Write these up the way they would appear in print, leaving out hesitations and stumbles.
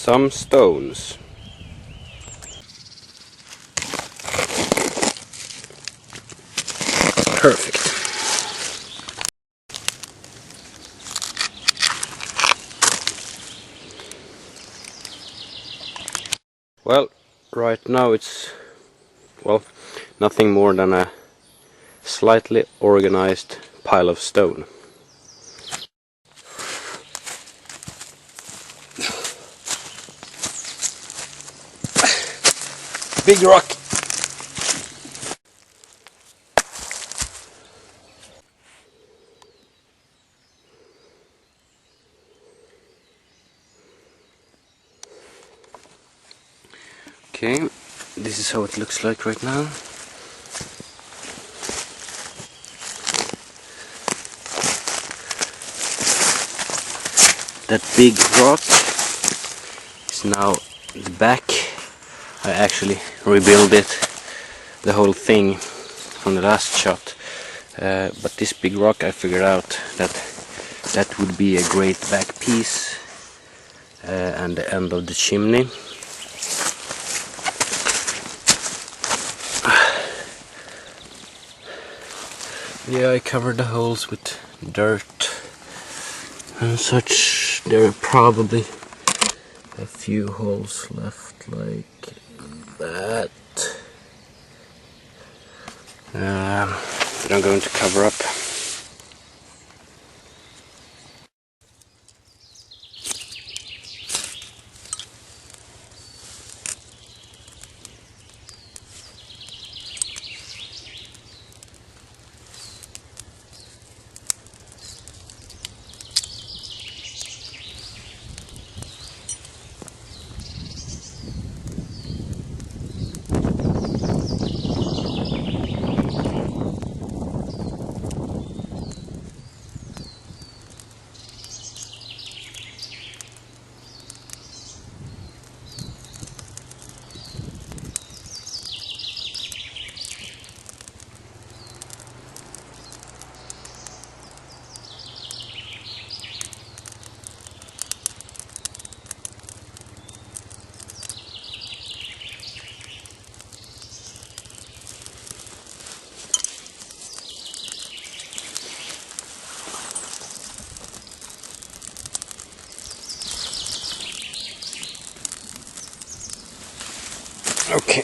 some stones. Perfect. Well, right now it's, well, nothing more than a slightly organized pile of stone. Big rock! Okay, this is how it looks like right now. That big rock is now the back. I actually rebuilt it, the whole thing, from the last shot. But this big rock, I figured out that that would be a great back piece and the end of the chimney. Yeah, I covered the holes with dirt and such. There are probably a few holes left like that. That I'm going to cover up. Okay.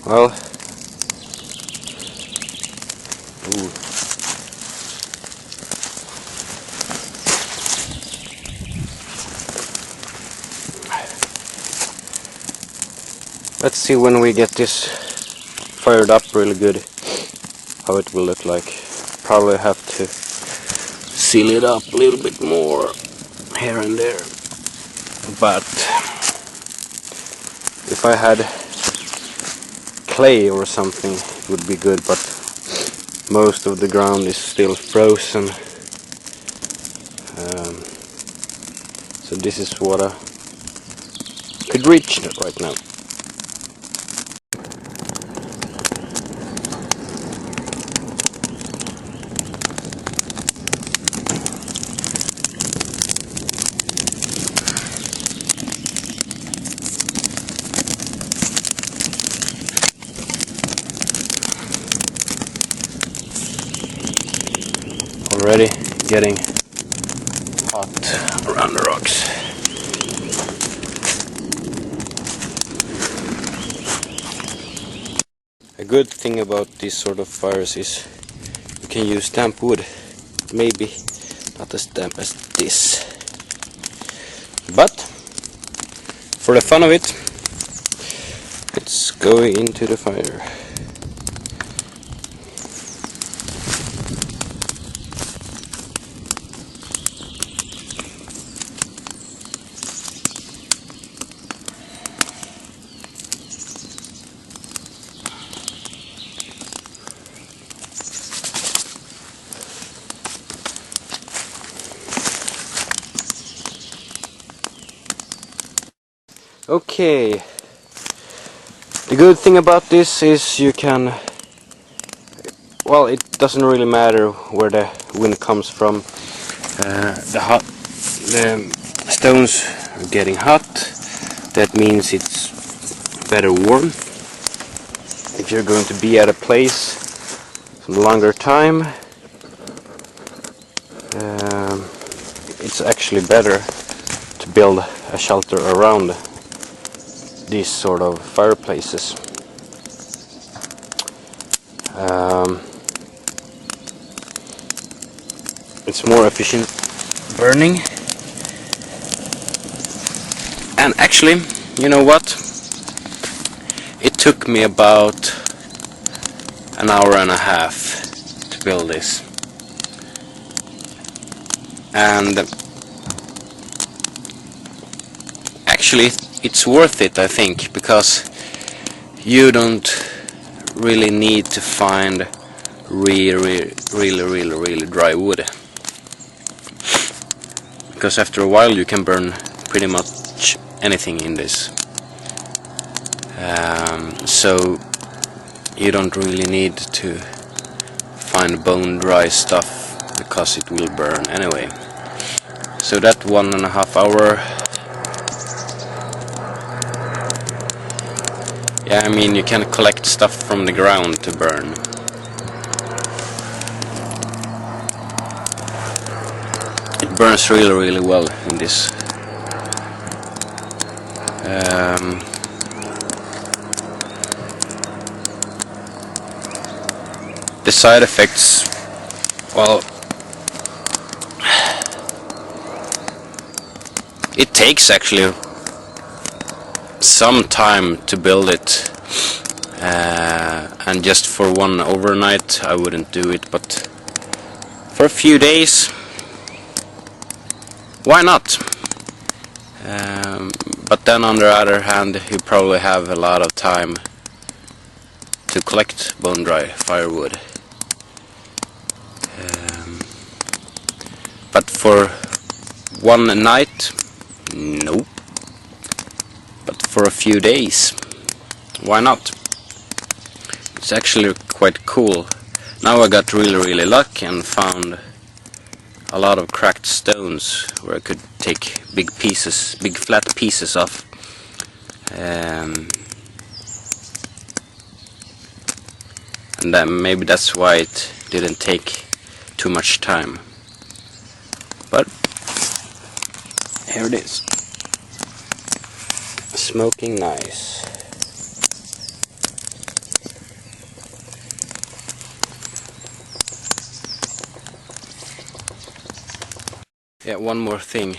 Well, ooh. Let's see when we get this fired up really good how it will look like. Probably have to seal it up a little bit more here and there, but if I had clay or something it would be good, but most of the ground is still frozen, so this is what I could reach right now. Already getting hot around the rocks. A good thing about these sort of fires is you can use damp wood. Maybe not as damp as this, but for the fun of it, let's go into the fire. Okay, the good thing about this is you can, well, it doesn't really matter where the wind comes from. The stones are getting hot. That means it's better warm. If you're going to be at a place some longer time, it's actually better to build a shelter around these sort of fireplaces. It's more efficient burning, and actually, you know what? It took me about an hour and a half to build this, and actually it's worth it, I think, because you don't really need to find really dry wood, because after a while you can burn pretty much anything in this. So you don't really need to find bone dry stuff, because it will burn anyway. So that 1.5 hour, yeah, I mean, you can collect stuff from the ground to burn. It burns really well in this. The side effects, well, it takes actually some time to build it, and just for one overnight I wouldn't do it, but for a few days, why not? But then on the other hand, you probably have a lot of time to collect bone dry firewood. But for one night, nope. But for a few days, why not? It's actually quite cool. Now I got really lucky and found a lot of cracked stones where I could take big flat pieces off. And then maybe that's why it didn't take too much time. But here it is, smoking nice. Yeah, one more thing.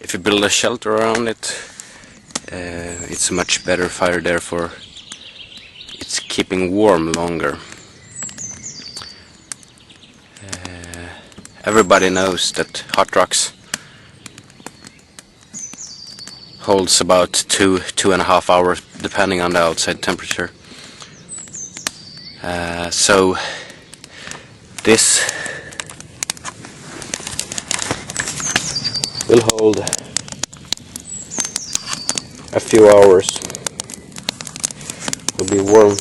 If you build a shelter around it, it's a much better fire, therefore it's keeping warm longer. Everybody knows that hot rocks holds about 2.5 hours depending on the outside temperature. So this will hold a few hours. Will be warm